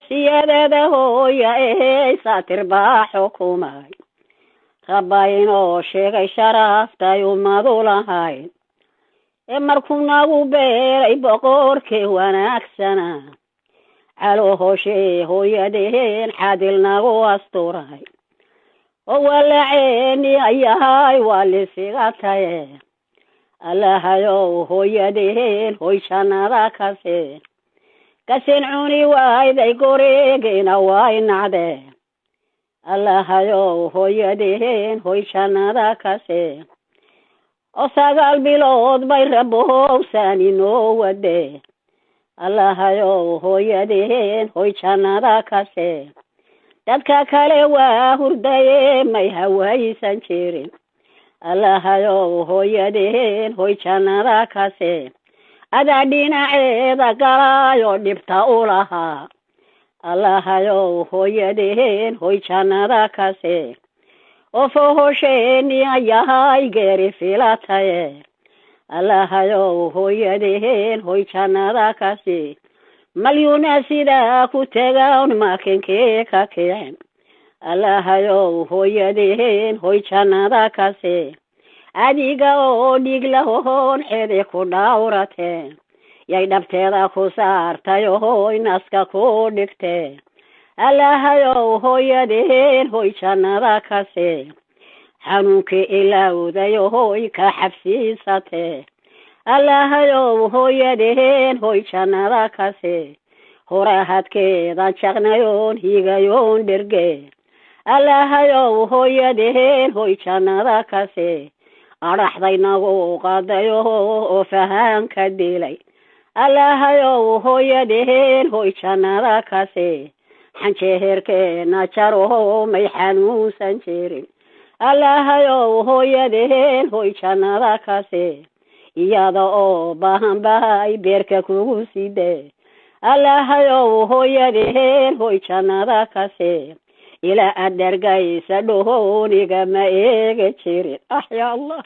سيادة هويا إيه ساتر باحكوماي رباينو شيغي شرافتا يومادو لهاي markuna u beeray boqorkii wanaagsanaa caloohoshee hooyadeen xadilnagu asturay oo walaceeni ayahay waa lisiga taye allahayow hooyadeen hoy jannada kaseen cuni waayday goreegina way nacdee allahayow hooyadeen hoy jannada kaseen osagal bilood bay rabowsani noo wade allahayow hooyadeen hoy jannada kaseen dadka kale waa hurdaye may hawaysan jirin allahayow hooyadeen hoy jannada kaseen adaa dhinaceeda galaayo dhibta u lahaa allahayow hooyadeen hoy jannada kaseen ofohosheeni ayahay geeri filataye allahayow hooyadeen hoy jannada kaseen malyuuna sidaa ku tegaan makinkee ka kicin allahayow hooyadeen hoy jannada kaseen adiga oo dhig lahoon xede ku dhawrateen yay dhabteeda ku saartay hoy naska ku dhigteen allahayow hooyadeen hoy jannada kaseen xanuunkii ilowdayo hoy ka xabsiisatee allahayow hooyadeen hoy jannada kaseen horahadkeeda jaqnayoon higayoon dhergeen allahayow hooyadeen hoy jannada kaseen adhaxdaynagu qadayo oo fahaanka dilay allahayow hooyadeen hoy jannada kaseen xanjeerkeena jaroho may xanuunsan jirin allahayow hooyadeen hoy jannada kaseen iyada oo baahan bahay beerka kugu sidee allahayow hooyadeen hoy jannada kaseen ilaa adargaysa dhooniga ma eega jirin ya allah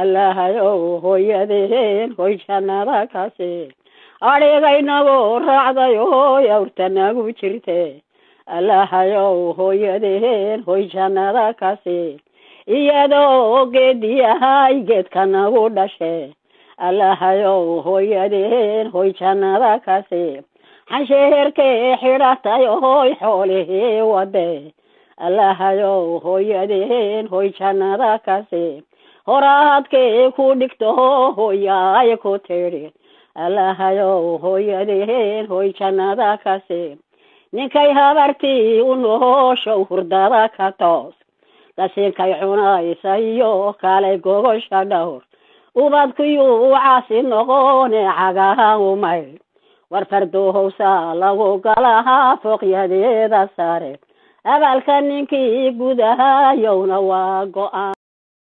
allahayow hooyadeen hoy jannada kaseen adhigaynagu raacday hoy awrtanagu jirtee allahayow hooyadeen hoy jannada kaseen iyadoo geediyahay geedkanagu dhashee allahayow hooyadeen hoy jannada kaseen xansheerkee xidhatay hoy xoolihii wadee allahayow hooyadeen hoy jannada kaseen horaadkee ku dhigto hoyaay ku tidhi allahayow hooyadeen hoy jannada kaseen ninkay habartii u nooshow hurdada ka toos qasinkay cunaysa iyo kale gogosha dhowr ubadkuyuu caasi noqone cagahan umay war fardoohowsa lagu galahaa fooqyadeeda sare abaalka ninkii gudahayowna waa go-aan